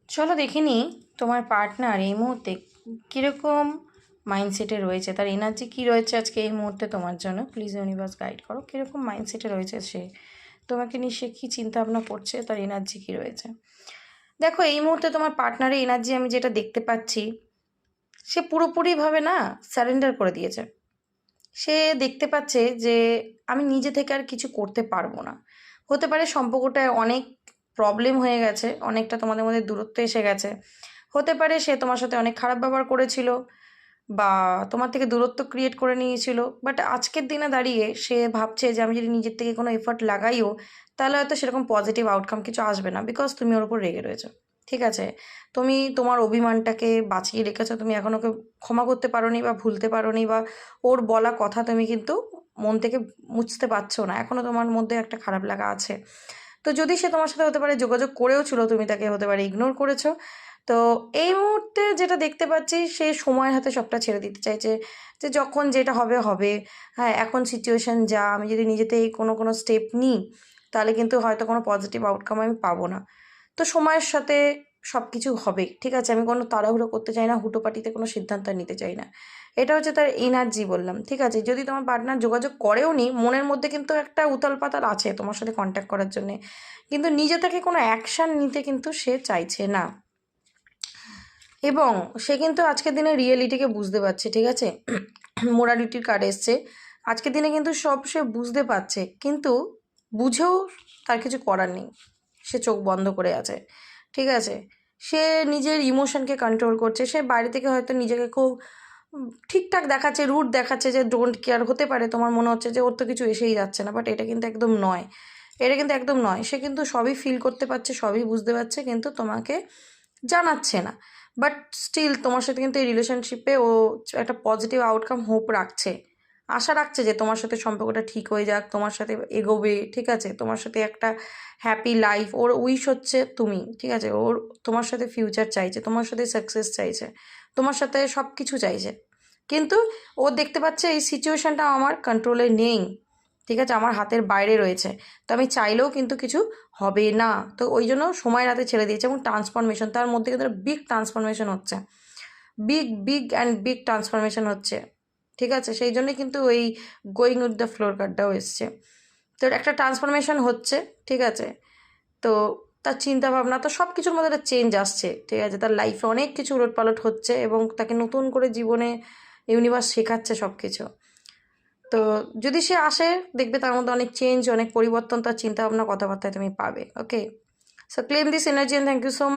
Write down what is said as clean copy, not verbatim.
চলো দেখে নিই তোমার পার্টনার এই মুহূর্তে কীরকম মাইন্ডসেটে রয়েছে, তার এনার্জি কী রয়েছে আজকে এই মুহূর্তে তোমার জন্য। প্লিজ ইউনিভার্স গাইড করো, কীরকম মাইন্ডসেটে রয়েছে সে, তোমাকে নিয়ে সে কী চিন্তাভাবনা করছে, তার এনার্জি কী রয়েছে। দেখো এই মুহূর্তে তোমার পার্টনারের এনার্জি আমি যেটা দেখতে পাচ্ছি, সে পুরোপুরিভাবে না সারেন্ডার করে দিয়েছে। সে দেখতে পাচ্ছে যে আমি নিজে থেকে আর কিছু করতে পারবো না। হতে পারে সম্পর্কটায় অনেক প্রবলেম হয়ে গেছে, অনেকটা তোমাদের মধ্যে দূরত্ব এসে গেছে। হতে পারে সে তোমার সাথে অনেক খারাপ ব্যবহার করেছিল বা তোমার থেকে দূরত্ব ক্রিয়েট করে নিয়েছিল, বাট আজকের দিনে দাঁড়িয়ে সে ভাবছে যে আমি যদি নিজের থেকে কোনো এফর্ট লাগাইও তাহলে হয়তো সেরকম পজিটিভ আউটকাম কিছু আসবে না, বিকজ তুমি ওর উপর রেগে রয়েছো। ঠিক আছে, তুমি তোমার অভিমানটাকে বাঁচিয়ে রেখেছো, তুমি এখন ওকে ক্ষমা করতে পারোনি বা ভুলতে পারোনি, বা ওর বলা কথা তুমি কিন্তু মন থেকে মুছতে পারছো না, এখনও তোমার মধ্যে একটা খারাপ লাগা আছে। তো যদি সে তোমার সাথে হতে পারে যোগাযোগ করেও ছিল, তুমি তাকে হতে পারে ইগনোর করেছো। তো এই মুহূর্তে যেটা দেখতে পাচ্ছি, সে সময়ের হাতে সবটা ছেড়ে দিতে চাইছে, যে যখন যেটা হবে হবে। হ্যাঁ, এখন সিচুয়েশন যা, আমি যদি নিজেতে কোনো স্টেপ নিই তাহলে কিন্তু হয়তো কোনো পজিটিভ আউটকাম আমি পাবো না। তো সময়ের সাথে সব কিছু হবে, ঠিক আছে। আমি কোনো তাড়াহুড়ো করতে চাই না, হুটোপাটিতে কোনো সিদ্ধান্ত নিতে চাই না। এটা হচ্ছে তার এনার্জি বললাম, ঠিক আছে। যদি তোমার পার্টনার যোগাযোগ করেও নি, মনের মধ্যে কিন্তু একটা উতাল পাতাল আছে তোমার সাথে কন্ট্যাক্ট করার জন্যে, কিন্তু নিজে থেকে কোনো অ্যাকশান নিতে কিন্তু সে চাইছে না। এবং সে কিন্তু আজকের দিনে রিয়েলিটিকে বুঝতে পারছে, ঠিক আছে। মোরালিটির কার্ড এসছে আজকের দিনে, কিন্তু সব সে বুঝতে পারছে, কিন্তু বুঝেও তার কিছু করার নেই। সে চোখ বন্ধ করে আছে, ঠিক আছে। সে নিজের ইমোশনকে কন্ট্রোল করছে। সে বাইরে থেকে হয়তো নিজেকে খুব ঠিকঠাক দেখাচ্ছে, রুট দেখাচ্ছে, যে ডোন্ট কেয়ার। হতে পারে তোমার মনে হচ্ছে যে ওর তো কিছু এসেই যাচ্ছে না, বাট এটা কিন্তু একদম নয়। এটা কিন্তু একদম নয়। সে কিন্তু সবই ফিল করতে পারছে, সবই বুঝতে পারছে, কিন্তু তোমাকে জানাচ্ছে না। বাট স্টিল তোমার সাথে কিন্তু এই রিলেশনশিপে ও একটা পজিটিভ আউটকাম হোপ রাখছে, আশা রাখছে যে তোমার সাথে সম্পর্কটা ঠিক হয়ে যাক, তোমার সাথে এগোবে, ঠিক আছে। তোমার সাথে একটা হ্যাপি লাইফ ওর উইশ হচ্ছে তুমি, ঠিক আছে। ওর তোমার সাথে ফিউচার চাইছে, তোমার সাথে সাকসেস চাইছে, তোমার সাথে সব কিছু চাইছে। কিন্তু ও দেখতে পাচ্ছে এই সিচুয়েশানটা আমার কন্ট্রোলে নেই, ঠিক আছে, আমার হাতের বাইরে রয়েছে। তো আমি চাইলেও কিন্তু কিছু হবে না। তো ওই জন্য সময়ের হাতে ছেড়ে দিয়েছে। এবং ট্রান্সফরমেশন তার মধ্যে কিন্তু বিগ ট্রান্সফরমেশন হচ্ছে, বিগ ট্রান্সফরমেশন হচ্ছে, ঠিক আছে। সেই জন্যই কিন্তু ওই গোয়িং উইথ দ্য ফ্লোর কার্ডটাও এসছে। তো একটা ট্রান্সফরমেশন হচ্ছে, ঠিক আছে। তো তার চিন্তা ভাবনা তো সব কিছুর মধ্যে একটা চেঞ্জ আসছে, ঠিক আছে। তার লাইফে অনেক কিছু উলটপালট হচ্ছে এবং তাকে নতুন করে জীবনে ইউনিভার্স শেখাচ্ছে সব কিছু। তো যদি সে আসে, দেখবে তার মধ্যে অনেক চেঞ্জ, অনেক পরিবর্তন, তার চিন্তাভাবনা, কথাবার্তায় তুমি পাবে। Okay, so claim this energy and thank you so